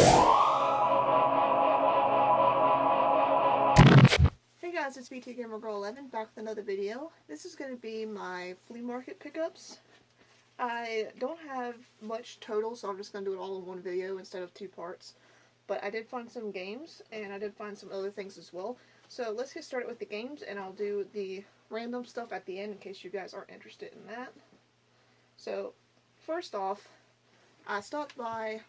Hey guys, it's BT Gamer Girl 11 back with another video. This is going to be my flea market pickups. I don't have much total, so I'm just going to do it all in one video instead of two parts. But I did find some games, and I did find some other things as well. So let's get started with the games, and I'll do the random stuff at the end in case you guys aren't interested in that. So, first off, I stopped by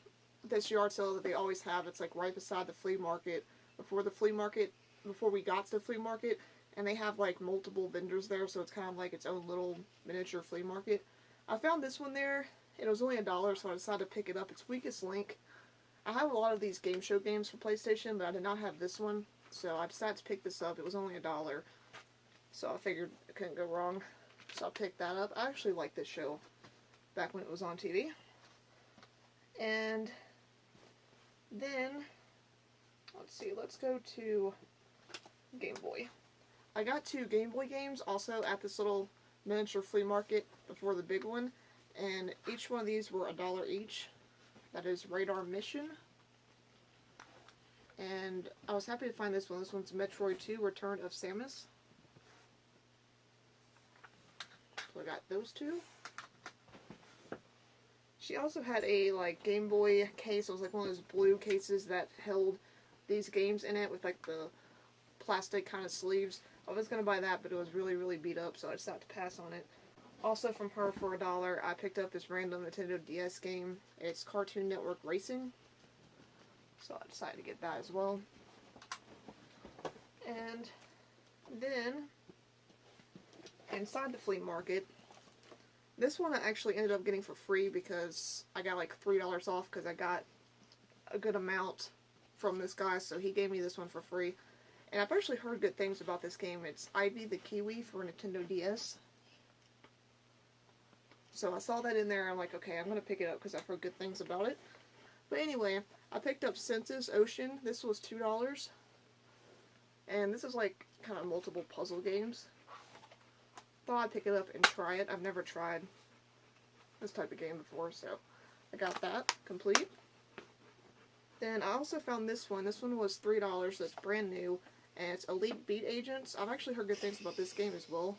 this yard sale that they always have. It's like right beside the flea market, before we got to the flea market, and they have like multiple vendors there, so it's kind of like its own little miniature flea market. I found this one there, and it was only $1, so I decided to pick it up. It's Weakest Link. I have a lot of these game show games for PlayStation, but I did not have this one, so I decided to pick this up. It was only $1, so I figured it couldn't go wrong, so I picked that up. I actually liked this show back when it was on TV. And then, let's see, let's go to Game Boy. I got 2 Game Boy games also at this little miniature flea market before the big one, and each one of these were $1 each. That is Radar Mission. And I was happy to find this one. This one's Metroid 2 Return of Samus. So I got those 2. She also had a like Game Boy case. It was like one of those blue cases that held these games in it with like the plastic kind of sleeves. I was going to buy that, but it was really, really beat up, so I decided to pass on it. Also from her for $1, I picked up this random Nintendo DS game. It's Cartoon Network Racing. So I decided to get that as well. And then, inside the flea market, this one I actually ended up getting for free because I got like $3 off because I got a good amount from this guy, so he gave me this one for free. And I've actually heard good things about this game. It's Ivy the Kiwi for Nintendo DS. So I saw that in there, and I'm like, okay, I'm going to pick it up because I've heard good things about it. But anyway, I picked up Senses Ocean. This was $2. And this is like kind of multiple puzzle games. Thought I'd pick it up and try it. I've never tried this type of game before, so I got that complete. Then I also found this one. This one was $3. That's brand new, and it's Elite Beat Agents. I've actually heard good things about this game as well.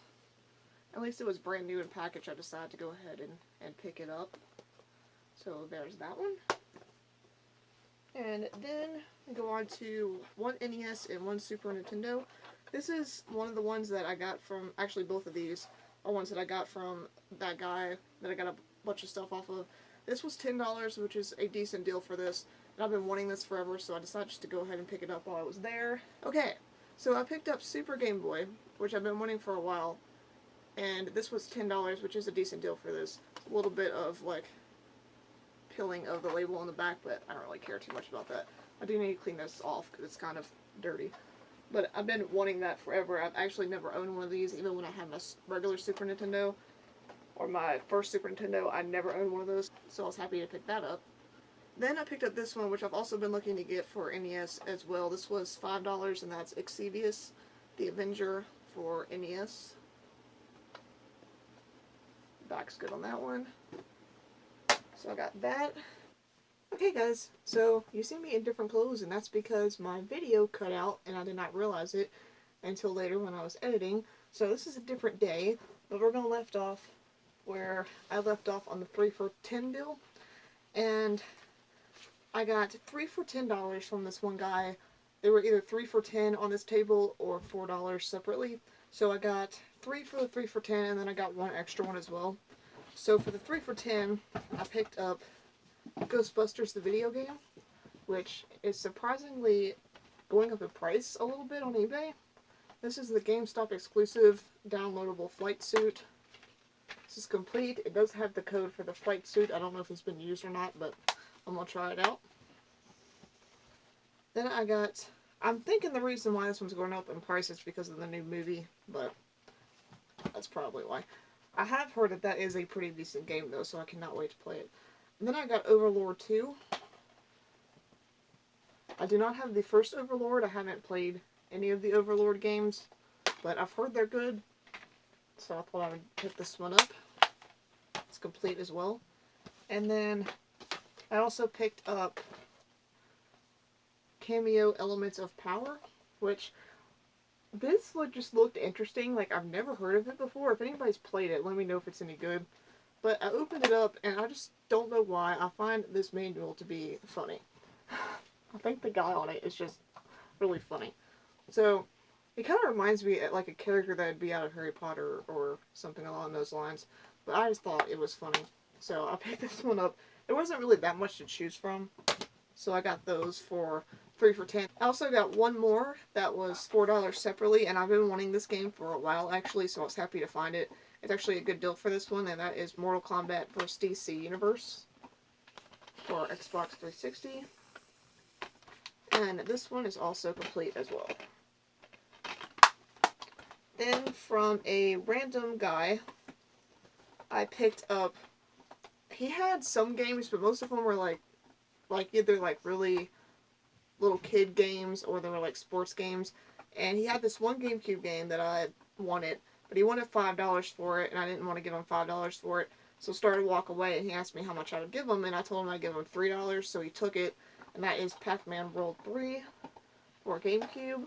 At least it was brand new in package. I decided to go ahead and pick it up. So there's that one. And then go on to one NES and one Super Nintendo. This is one of the ones that I got from, actually both of these are ones that I got from that guy that I got a bunch of stuff off of. This was $10, which is a decent deal for this. And I've been wanting this forever, so I decided just to go ahead and pick it up while I was there. Okay, so I picked up Super Game Boy, which I've been wanting for a while. And this was $10, which is a decent deal for this. A little bit of, like, peeling of the label on the back, but I don't really care too much about that. I do need to clean this off because it's kind of dirty. But I've been wanting that forever. I've actually never owned one of these, even when I had my regular Super Nintendo, or my first Super Nintendo, I never owned one of those, so I was happy to pick that up. Then I picked up this one, which I've also been looking to get for NES as well. This was $5, and that's Exevius, the Avenger for NES. Back's good on that one. So I got that. Okay guys, so you see me in different clothes, and that's because my video cut out and I did not realize it until later when I was editing. So this is a different day, but we're going to left off where I left off on the 3 for $10 deal. And I got 3 for $10 from this one guy. They were either 3 for $10 on this table or $4 separately. So I got 3 for the 3 for $10, and then I got one extra one as well. So for the 3 for $10, I picked up Ghostbusters the video game, which is surprisingly going up in price a little bit on eBay. This is the GameStop exclusive downloadable flight suit. This is complete. It does have the code for the flight suit. I don't know if it's been used or not, but I'm going to try it out. Then I got, I'm thinking the reason why this one's going up in price is because of the new movie, but that's probably why. I have heard that that is a pretty decent game though, so I cannot wait to play it. And then I got Overlord 2. I do not have the first Overlord. I haven't played any of the Overlord games, but I've heard they're good, so I thought I would pick this one up. It's complete as well. And then I also picked up Cameo Elements of Power, which this just looked interesting. Like, I've never heard of it before. If anybody's played it, let me know if it's any good. But I opened it up, and I just don't know why. I find this manual to be funny. I think the guy on it is just really funny. So, it kind of reminds me of like a character that would be out of Harry Potter or something along those lines. But I just thought it was funny. So I picked this one up. There wasn't really that much to choose from. So I got those for 3 for $10. I also got one more that was $4 separately. And I've been wanting this game for a while actually. So I was happy to find it. It's actually a good deal for this one. And that is Mortal Kombat vs. DC Universe for Xbox 360. And this one is also complete as well. Then from a random guy, I picked up, he had some games, but most of them were like either like really little kid games or they were like sports games. And he had this one GameCube game that I wanted, but he wanted $5 for it, and I didn't want to give him $5 for it. So I started to walk away, and he asked me how much I would give him, and I told him I'd give him $3, so he took it, and that is Pac-Man World 3 for GameCube.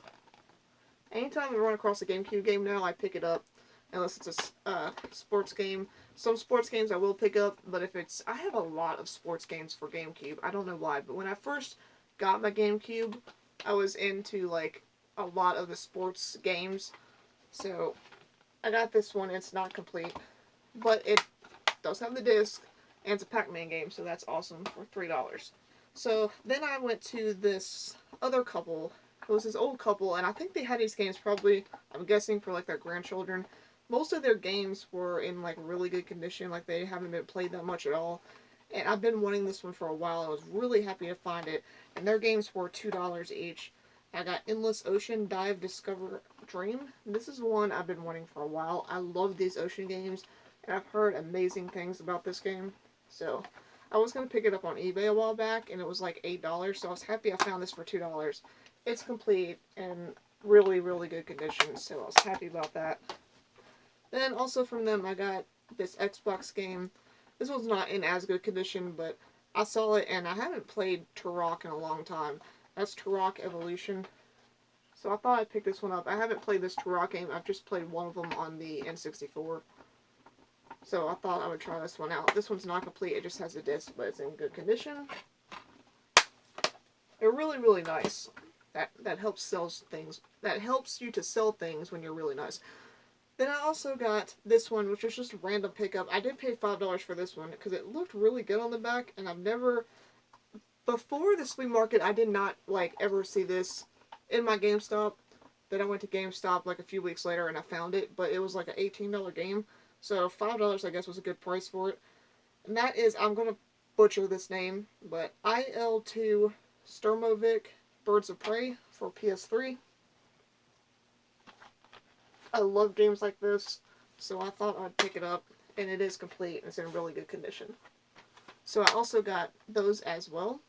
Anytime I run across a GameCube game now, I pick it up, unless it's a sports game. Some sports games I will pick up, but if it's... I have a lot of sports games for GameCube. I don't know why, but when I first got my GameCube, I was into, like, a lot of the sports games. So, I got this one. It's not complete, but it does have the disc, and it's a Pac-Man game, so that's awesome for $3. So, then I went to this other couple. It was this old couple, and I think they had these games probably, I'm guessing, for, like, their grandchildren. Most of their games were in, like, really good condition. Like, they haven't been played that much at all. And I've been wanting this one for a while. I was really happy to find it. And their games were $2 each. I got Endless Ocean Dive Discover Dream. This is one I've been wanting for a while. I love these ocean games, and I've heard amazing things about this game. So, I was going to pick it up on eBay a while back, and it was like $8. So I was happy I found this for $2. It's complete and really, really good condition, so I was happy about that. Then also from them, I got this Xbox game. This one's not in as good condition, but I saw it, and I haven't played Turok in a long time. That's Turok Evolution. So I thought I'd pick this one up. I haven't played this Turok game. I've just played one of them on the N64. So I thought I would try this one out. This one's not complete. It just has a disc, but it's in good condition. They're really, really nice. That helps sell things. That helps you to sell things when you're really nice. Then I also got this one, which was just a random pickup. I did pay $5 for this one because it looked really good on the back, and I've never... Before this flea market, I did not, like, ever see this in my GameStop. Then I went to GameStop, like, a few weeks later, and I found it, but it was, like, an $18 game. So $5, I guess, was a good price for it. And that is, I'm going to butcher this name, but IL2 Sturmovik Birds of Prey for PS3. I love games like this, so I thought I'd pick it up, and it is complete. It's in really good condition. So I also got those as well,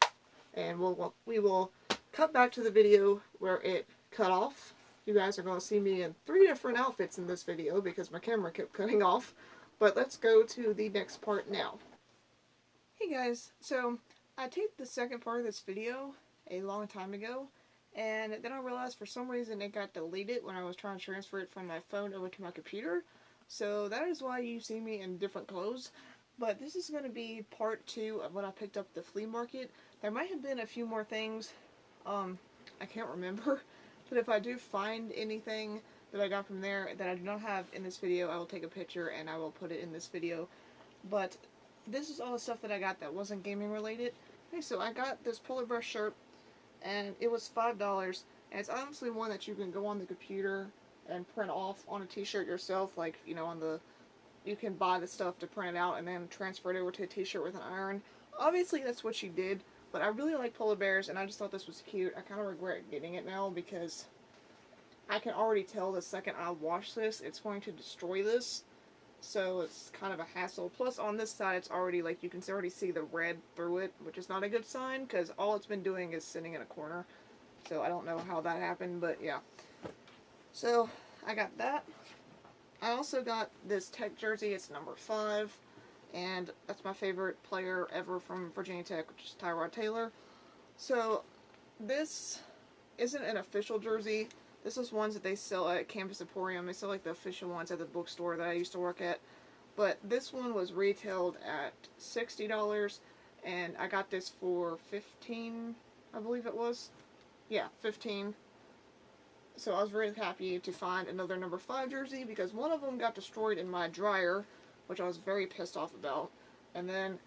and we will cut back to the video where it cut off. You guys are going to see me in 3 different outfits in this video because my camera kept cutting off. But let's go to the next part now. Hey guys, so I taped the second part of this video a long time ago, and then I realized for some reason it got deleted when I was trying to transfer it from my phone over to my computer. So that is why you see me in different clothes. But this is going to be part 2 of when I picked up the flea market. There might have been a few more things, I can't remember. But if I do find anything that I got from there that I do not have in this video, I will take a picture and I will put it in this video. But this is all the stuff that I got that wasn't gaming related. Okay, so I got this polar bear shirt, and it was $5. And it's honestly one that you can go on the computer and print off on a t-shirt yourself, like, you know, on the... You can buy the stuff to print it out and then transfer it over to a t-shirt with an iron. Obviously, that's what she did, but I really like polar bears, and I just thought this was cute. I kind of regret getting it now because I can already tell the second I wash this, it's going to destroy this. So it's kind of a hassle. Plus, on this side, it's already, like, you can already see the red through it, which is not a good sign because all it's been doing is sitting in a corner. So I don't know how that happened, but yeah. So I got that. I also got this Tech jersey. It's number 5, and that's my favorite player ever from Virginia Tech, which is Tyrod Taylor. So this isn't an official jersey. This is ones that they sell at Campus Emporium. They sell like the official ones at the bookstore that I used to work at. But this one was retailed at $60, and I got this for 15, I believe it was. Yeah, 15. So I was very happy to find another number 5 jersey because one of them got destroyed in my dryer, which I was very pissed off about. And then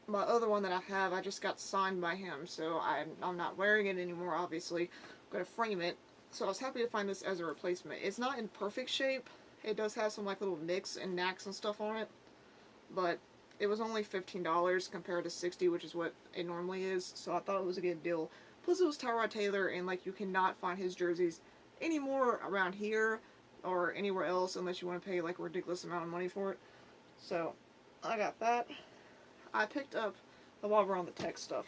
my other one that I have, I just got signed by him, so I'm not wearing it anymore, obviously. I'm going to frame it. So I was happy to find this as a replacement. It's not in perfect shape. It does have some like little nicks and knacks and stuff on it. But it was only $15 compared to $60, which is what it normally is. So I thought it was a good deal. Plus it was Tyrod Taylor, and like you cannot find his jerseys anymore around here or anywhere else unless you want to pay like a ridiculous amount of money for it. So I got that. I picked up, while we're on the tech stuff,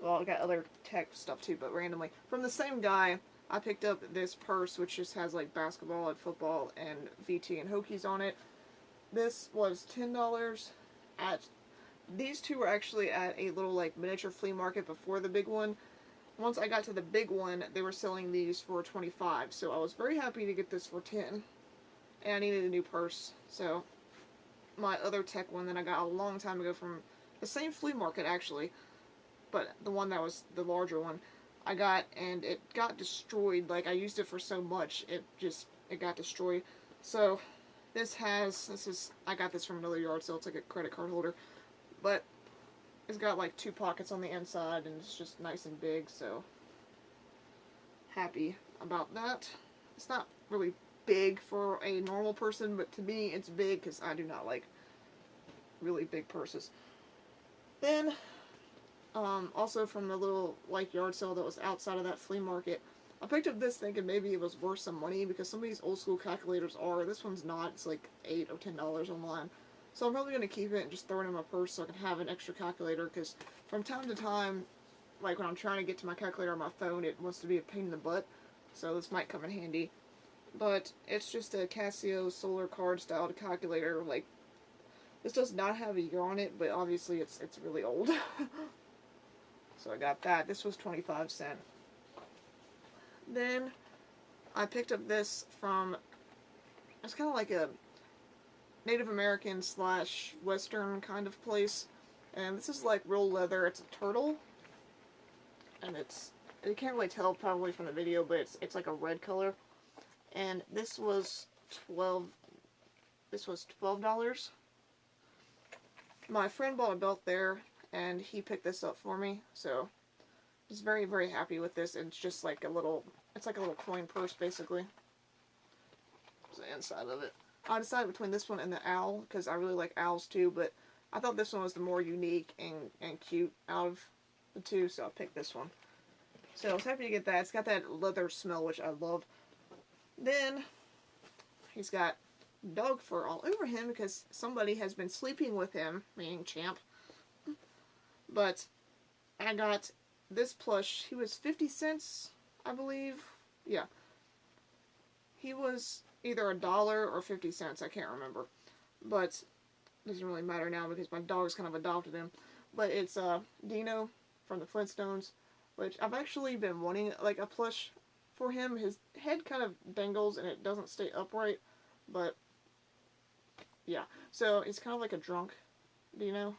well, I got other tech stuff too, but randomly, from the same guy, I picked up this purse, which just has like basketball and football and VT and Hokies on it. This was $10 at, these two were actually at a little like miniature flea market before the big one. Once I got to the big one, they were selling these for $25, so I was very happy to get this for $10. And I needed a new purse, so my other tech one that I got a long time ago from the same flea market actually, but the one that was the larger one, I got, and it got destroyed. Like I used it for so much, it got destroyed. So I got this from another yard sale. It's like a credit card holder, but it's got like 2 pockets on the inside, and it's just nice and big, so happy about that. It's not really big for a normal person, but to me it's big because I do not like really big purses. Then, also from the little like yard sale that was outside of that flea market, I picked up this thinking maybe it was worth some money because some of these old school calculators are. This one's not. It's like $8 or $10 online. So I'm probably going to keep it and just throw it in my purse so I can have an extra calculator, because from time to time, like when I'm trying to get to my calculator on my phone, it wants to be a pain in the butt. So this might come in handy. But it's just a Casio solar card style calculator. Like, this does not have a year on it, but obviously it's really old. So I got that. This was 25¢. Then I picked up this from, it's kind of like a Native American / Western kind of place. And this is like real leather. It's a turtle. And you can't really tell probably from the video, but it's like a red color. And this was $12. My friend bought a belt there, and he picked this up for me, so I was very, very happy with this. It's just like it's like a little coin purse, basically. There's the inside of it. I decided between this one and the owl, because I really like owls too, but I thought this one was the more unique and cute out of the two, so I picked this one. So I was happy to get that. It's got that leather smell, which I love. Then he's got dog fur all over him because somebody has been sleeping with him, meaning Champ. But I got this plush. He was 50 cents, I believe. Yeah. He was either $1 or 50 cents. I can't remember. But it doesn't really matter now because my dog's kind of adopted him. But it's Dino from the Flintstones, which I've actually been wanting like a plush for him. His head kind of dangles and it doesn't stay upright. But yeah. So he's kind of like a drunk Dino.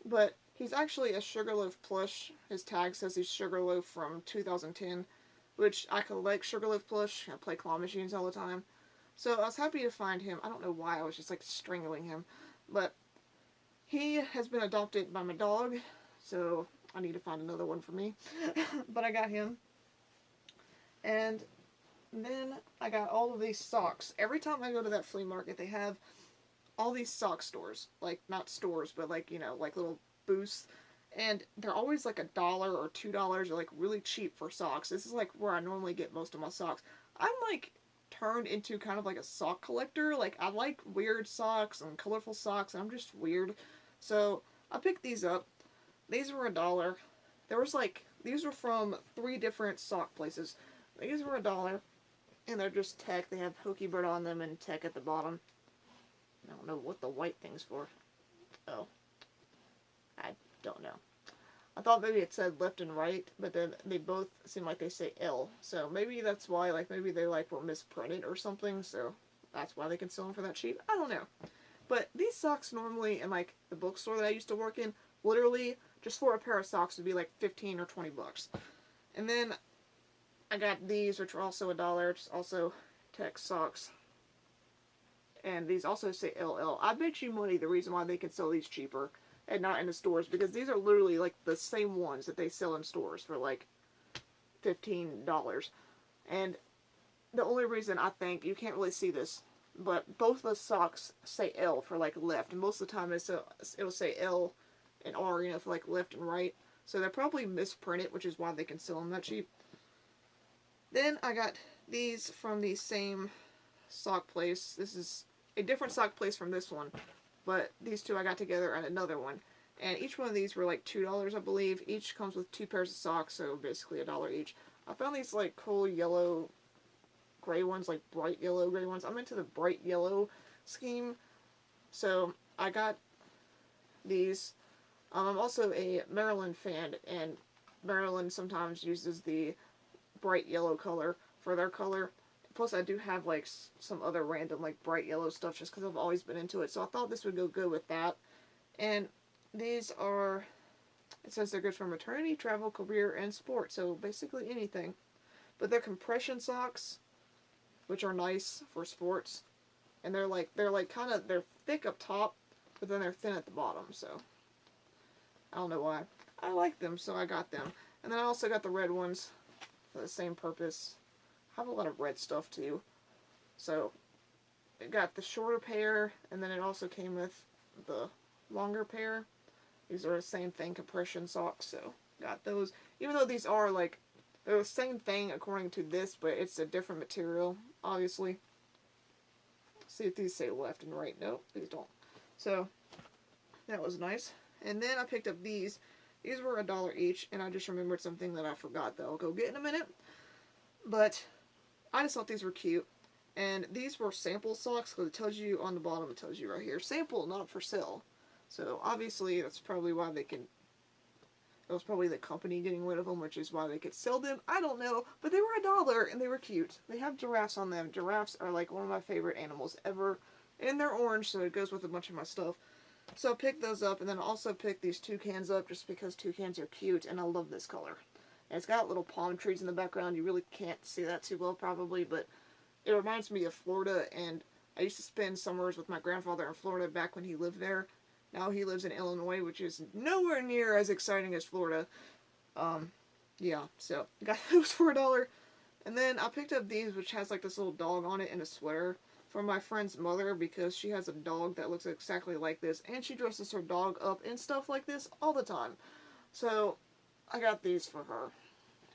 But he's actually a Sugarloaf plush. His tag says he's Sugarloaf from 2010, which I collect Sugarloaf plush. I play claw machines all the time. So I was happy to find him. I don't know why I was just like strangling him. But he has been adopted by my dog. So I need to find another one for me. But I got him. And then I got all of these socks. Every time I go to that flea market, they have all these sock stores. Like, not stores, but like, you know, like little booths. And they're always like $1 or $2 or like really cheap for socks. This is like where I normally get most of my socks. I'm like turned into kind of like a sock collector. Like, I like weird socks and colorful socks, and I'm just weird. So I picked these up. These were $1. There was like, these were from 3 different sock places. These were $1, and they're just tech. They have Hokey Bird on them and tech at the bottom. I don't know what the white thing's for. Oh. I don't know. I thought maybe it said left and right, but then they both seem like they say L. So maybe that's why, like, maybe they, like, were misprinted or something, so that's why they can sell them for that cheap. I don't know. But these socks normally in, like, the bookstore that I used to work in, literally, just for a pair of socks would be, like, 15 or 20 bucks. And then I got these, which are also $1, just also Tech socks. And these also say LL. I bet you money the reason why they can sell these cheaper and not in the stores, because these are literally like the same ones that they sell in stores for like $15. And the only reason I think, you can't really see this, but both the socks say L for like left, and most of the time it'll say L and R, you know, for like left and right. So they're probably misprinted, which is why they can sell them that cheap. Then I got these from the same sock place. This is a different sock place from this one, but these two I got together at another one. And each one of these were like $2, I believe. Each comes with 2 pairs of socks, so basically $1 each. I found these like cool yellow gray ones, like bright yellow gray ones. I'm into the bright yellow scheme, so I got these. I'm also a Maryland fan, and Maryland sometimes uses the bright yellow color for their color. Plus, I do have like some other random like bright yellow stuff just because I've always been into it. So I thought this would go good with that. And these are, it says they're good for maternity, travel, career, and sport. So basically anything. But they're compression socks, which are nice for sports. And they're thick up top, but then they're thin at the bottom. So I don't know why. I like them, so I got them. And then I also got the red ones for the same purpose. I have a lot of red stuff too. So it got the shorter pair, and then it also came with the longer pair. These are the same thing, compression socks, so got those. Even though these are like, they're the same thing according to this, but it's a different material, obviously. See if these say left and right. Nope, these don't. So that was nice. And then I picked up these. These were $1 each, and I just remembered something that I forgot that I'll go get in a minute. But I just thought these were cute. And these were sample socks, because it tells you on the bottom, it tells you right here, sample, not for sale. So obviously that's probably why they can, it was probably the company getting rid of them, which is why they could sell them. I don't know, but they were $1 and they were cute. They have giraffes on them. Giraffes are like one of my favorite animals ever. And they're orange, so it goes with a bunch of my stuff. So I picked those up, and then I also picked these toucans up just because toucans are cute, and I love this color. And it's got little palm trees in the background. You really can't see that too well probably, but it reminds me of Florida, and I used to spend summers with my grandfather in Florida back when he lived there. Now he lives in Illinois, which is nowhere near as exciting as Florida. Yeah, so I got those for $1. And then I picked up these, which has like this little dog on it and a sweater, from my friend's mother, because she has a dog that looks exactly like this, and she dresses her dog up in stuff like this all the time. So I got these for her.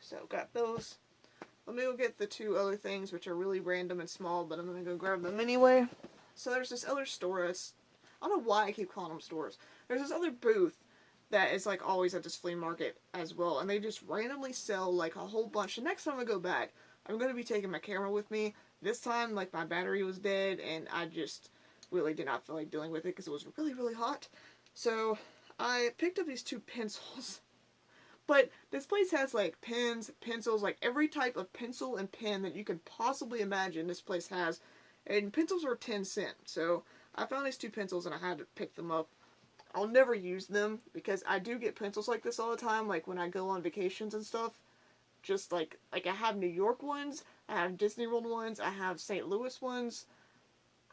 So got those. Let me go get the 2 other things, which are really random and small, but I'm going to go grab them anyway. So there's this other store that's, I don't know why I keep calling them stores. There's this other booth that is like always at this flea market as well, and they just randomly sell like a whole bunch. The next time I go back, I'm going to be taking my camera with me. This time, like, my battery was dead, and I just really did not feel like dealing with it because it was really, really hot. So I picked up these 2 pencils. But this place has, like, pens, pencils, like, every type of pencil and pen that you could possibly imagine this place has. And pencils were 10 cents. So I found these 2 pencils, and I had to pick them up. I'll never use them because I do get pencils like this all the time, like, when I go on vacations and stuff. Just like I have New York ones, I have Disney World ones, I have St. Louis ones.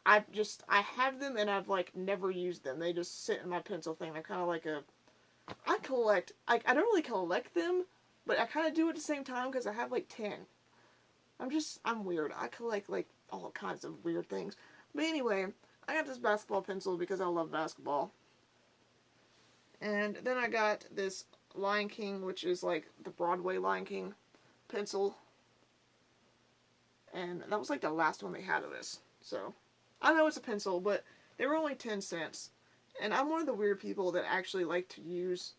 I have them, and I've like never used them. They just sit in my pencil thing. They're kind of like I don't really collect them, but I kind of do at the same time because I have like 10. I'm weird. I collect like all kinds of weird things. But anyway, I got this basketball pencil because I love basketball. And then I got this Lion King, which is like the Broadway Lion King pencil, and that was like the last one they had of this. So I know it's a pencil, but they were only 10 cents, and I'm one of the weird people that actually like to use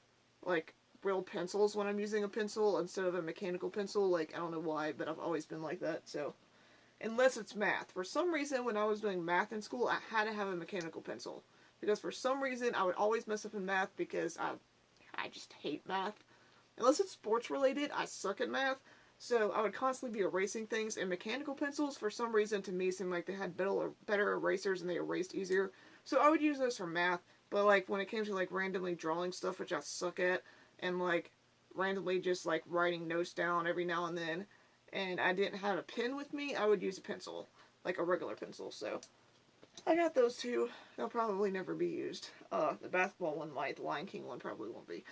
like real pencils when I'm using a pencil instead of a mechanical pencil. Like, I don't know why, but I've always been like that. So unless it's math, for some reason when I was doing math in school, I had to have a mechanical pencil, because for some reason I would always mess up in math because I I just hate math. Unless it's sports related, I suck at math. So I would constantly be erasing things, and mechanical pencils, for some reason, to me, seemed like they had better erasers and they erased easier. So I would use those for math, but like when it came to like randomly drawing stuff, which I suck at, and like randomly just like writing notes down every now and then, and I didn't have a pen with me, I would use a pencil, like a regular pencil. So I got those two. They'll probably never be used. The basketball one might, the Lion King one probably won't be.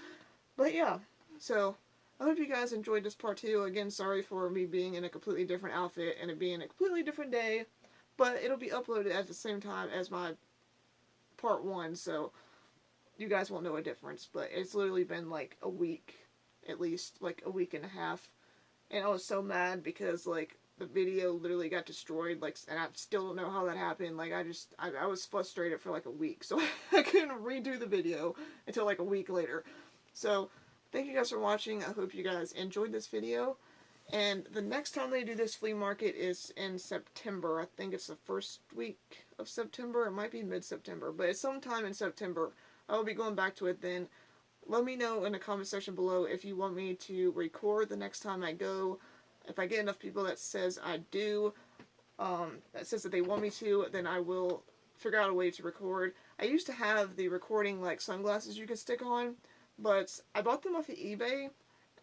But yeah, so I hope you guys enjoyed this part 2. Again, sorry for me being in a completely different outfit and it being a completely different day, but it'll be uploaded at the same time as my part 1, so you guys won't know a difference. But it's literally been like a week, at least, like a week and a half, and I was so mad because like the video literally got destroyed, like, and I still don't know how that happened. Like, I was frustrated for like a week, so I couldn't redo the video until like a week later. So thank you guys for watching. I hope you guys enjoyed this video. And the next time they do this flea market is in September. I think it's the first week of September. It might be mid-September, but it's sometime in September. I will be going back to it then. Let me know in the comment section below if you want me to record the next time I go. If I get enough people that says I do, that says that they want me to, then I will figure out a way to record. I used to have the recording like sunglasses you could stick on, but I bought them off of eBay,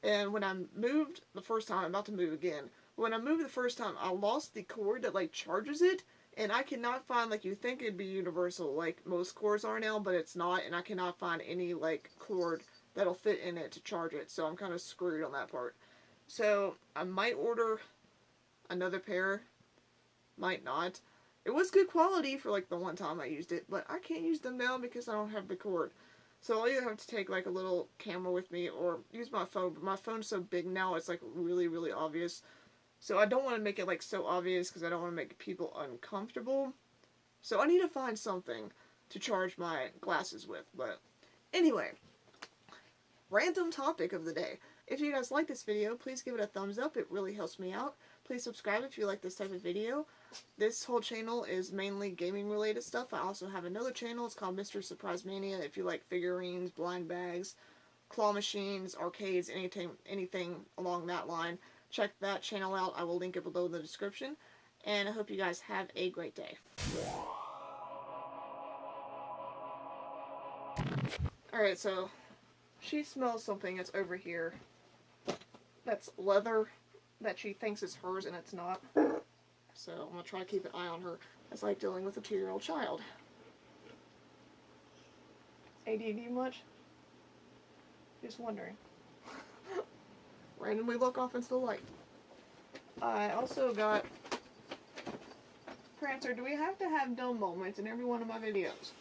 and when I moved the first time, I'm about to move again. When I moved the first time, I lost the cord that like charges it, and I cannot find, like, you think it'd be universal like most cords are now, but it's not, and I cannot find any like cord that'll fit in it to charge it, so I'm kind of screwed on that part. So I might order another pair, might not. It was good quality for like the one time I used it, but I can't use them now because I don't have the cord. So I'll either have to take like a little camera with me or use my phone, but my phone's so big now it's like really, really obvious. So I don't want to make it like so obvious because I don't want to make people uncomfortable. So I need to find something to charge my glasses with. But anyway, random topic of the day. If you guys like this video, please give it a thumbs up. It really helps me out. Please subscribe if you like this type of video. This whole channel is mainly gaming related stuff. I also have another channel. It's called Mr. Surprise Mania. If you like figurines, blind bags, claw machines, arcades, anything along that line, check that channel out. I will link it below in the description. And I hope you guys have a great day. Alright, so she smells something that's over here. That's leather that she thinks is hers and it's not. So I'm going to try to keep an eye on her. It's like dealing with a 2-year-old child. ADD much? Just wondering. Randomly look off into the light. I also got... Prancer, do we have to have dumb moments in every one of my videos?